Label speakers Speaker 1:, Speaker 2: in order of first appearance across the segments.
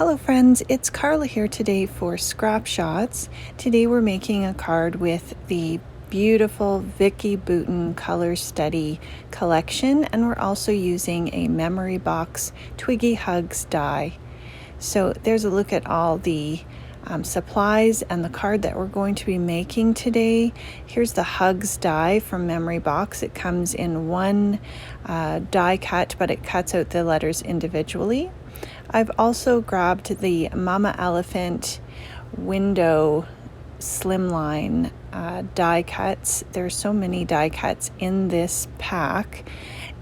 Speaker 1: Hello friends, it's Carla here today for Scrap Shots. Today we're making a card with the beautiful Vicki Boutin Color Study collection, and we're also using a Memory Box Twiggy Hugs die. So there's a look at all the supplies and the card that we're going to be making today. Here's the Hugs die from Memory Box. It comes in one die cut, but it cuts out the letters individually. I've also grabbed the Mama Elephant window Slimline die cuts. There's so many die cuts in this pack,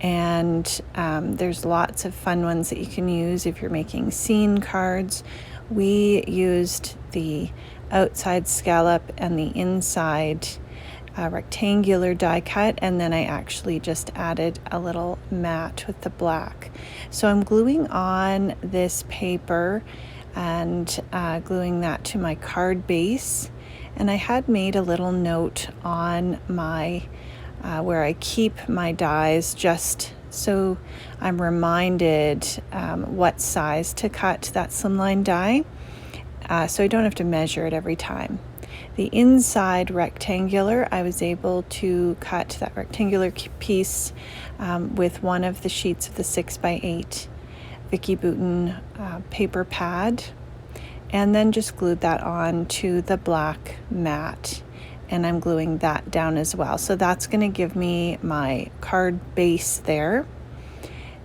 Speaker 1: and there's lots of fun ones that you can use if you're making scene cards. We used the outside scallop and the inside rectangular die cut, and then I actually just added a little mat with the black. So I'm gluing on this paper and gluing that to my card base, and I had made a little note on my where I keep my dies, just so I'm reminded what size to cut that slimline die, so I don't have to measure it every time. The inside rectangular, I was able to cut that rectangular piece with one of the sheets of the 6x8 Vicki Boutin paper pad, and then just glued that on to the black mat, and I'm gluing that down as well. So that's going to give me my card base there,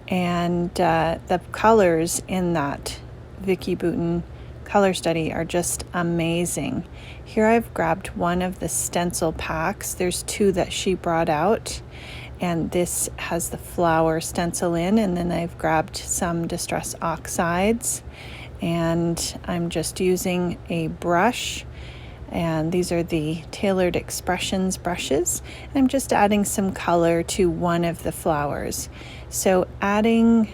Speaker 1: and the colors in that Vicki Boutin color study are just amazing. Here I've grabbed one of the stencil packs. There's two that she brought out, and this has the flower stencil in, and then I've grabbed some distress oxides, and I'm just using a brush, and these are the Tailored Expressions brushes. I'm just adding some color to one of the flowers. So adding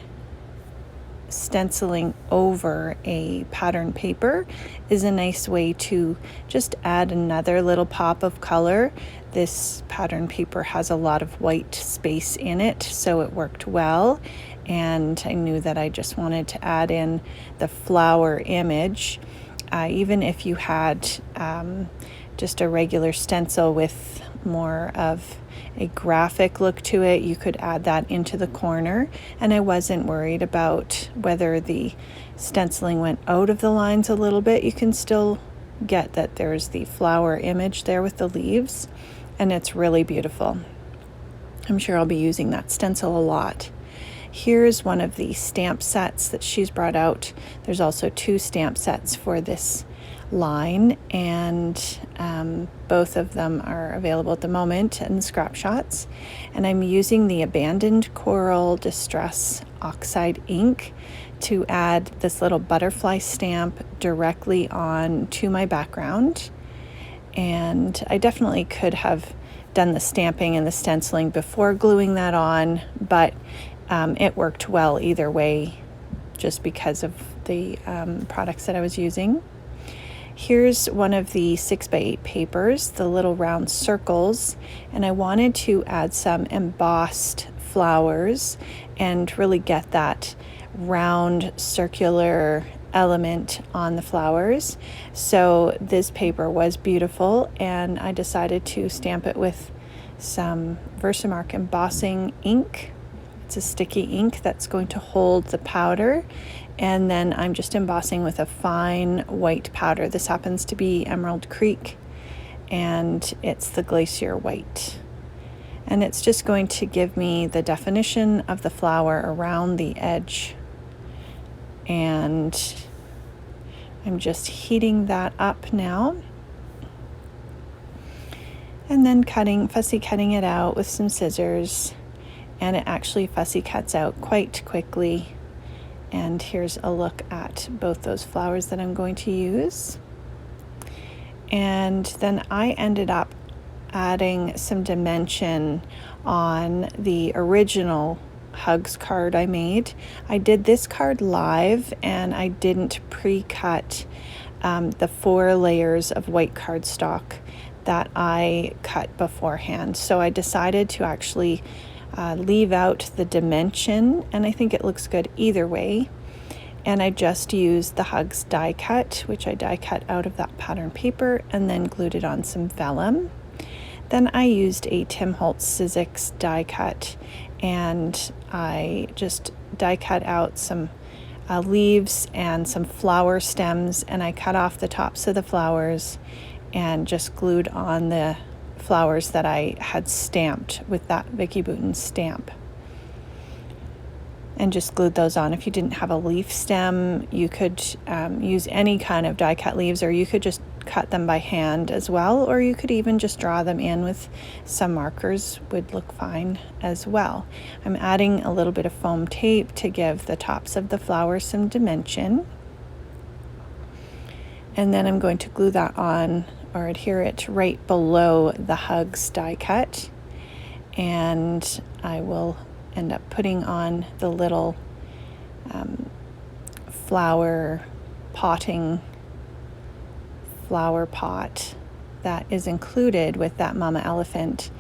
Speaker 1: stenciling over a pattern paper is a nice way to just add another little pop of color. This pattern paper has a lot of white space in it, so it worked well, and I knew that I just wanted to add in the flower image. Even if you had just a regular stencil with more of a graphic look to it, you could add that into the corner, and I wasn't worried about whether the stenciling went out of the lines a little bit. You can still get that there's the flower image there with the leaves, and it's really beautiful. I'm sure I'll be using that stencil a lot. Here's one of the stamp sets that she's brought out. There's also two stamp sets for this line, and both of them are available at the moment in Scrap Shots. And I'm using the Abandoned Coral Distress Oxide ink to add this little butterfly stamp directly on to my background. And I definitely could have done the stamping and the stenciling before gluing that on, but it worked well either way, just because of the products that I was using. Here's one of the 6x8 papers, the little round circles, and I wanted to add some embossed flowers and really get that round circular element on the flowers. So this paper was beautiful, and I decided to stamp it with some Versamark embossing ink. It's a sticky ink that's going to hold the powder, and then I'm just embossing with a fine white powder. This happens to be Emerald Creek, and it's the Glacier White. And it's just going to give me the definition of the flower around the edge. And I'm just heating that up now. And then fussy cutting it out with some scissors. And it actually fussy cuts out quite quickly. And here's a look at both those flowers that I'm going to use. And then I ended up adding some dimension on the original Hugs card I made. I did this card live, and I didn't pre-cut the 4 layers of white cardstock that I cut beforehand. So I decided to actually leave out the dimension, and I think it looks good either way. And I just used the Hugs die cut, which I die cut out of that pattern paper, and then glued it on some vellum. Then I used a Tim Holtz Sizzix die cut, and I just die cut out some leaves and some flower stems, and I cut off the tops of the flowers and just glued on the flowers that I had stamped with that Vicki Boutin stamp, and just glued those on. If you didn't have a leaf stem, you could use any kind of die cut leaves, or you could just cut them by hand as well, or you could even just draw them in with some markers, would look fine as well. I'm adding a little bit of foam tape to give the tops of the flowers some dimension, and then I'm going to glue that on or adhere it right below the Hugs die cut, and I will end up putting on the little flower pot that is included with that Mama Elephant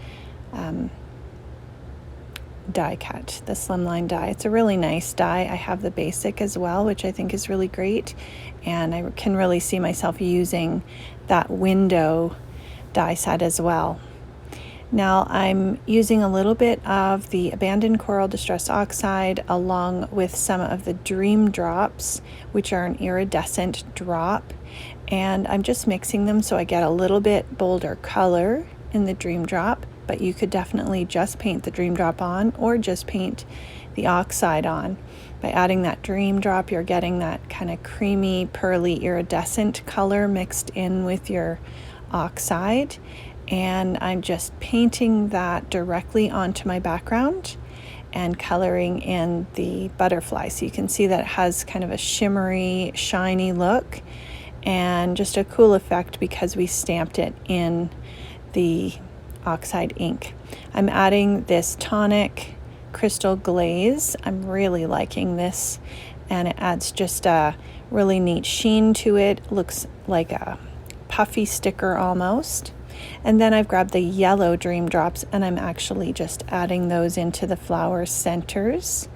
Speaker 1: die cut, the Slimline die. It's a really nice die. I have the basic as well, which I think is really great, and I can really see myself using that window die set as well. Now I'm using a little bit of the Abandoned Coral Distress Oxide along with some of the Dream Drops, which are an iridescent drop, and I'm just mixing them so I get a little bit bolder color in the Dream Drop, but you could definitely just paint the Dream Drop on or just paint the oxide on. By adding that Dream Drop, you're getting that kind of creamy, pearly, iridescent color mixed in with your oxide, and I'm just painting that directly onto my background and coloring in the butterfly. So you can see that it has kind of a shimmery, shiny look, and just a cool effect because we stamped it in the oxide ink. I'm adding this tonic crystal glaze. I'm really liking this, and it adds just a really neat sheen to it. Looks like a puffy sticker almost. And then I've grabbed the yellow Dream Drops, and I'm actually just adding those into the flower centers,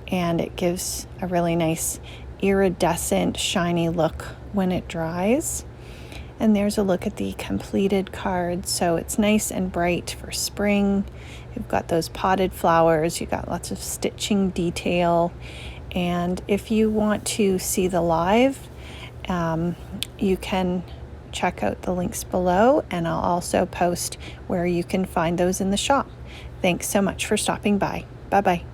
Speaker 1: and it gives a really nice iridescent shiny look when it dries. And there's a look at the completed card. So it's nice and bright for spring. You've got those potted flowers, you've got lots of stitching detail, and if you want to see the live, you can check out the links below, and I'll also post where you can find those in the shop. Thanks so much for stopping by. Bye-bye.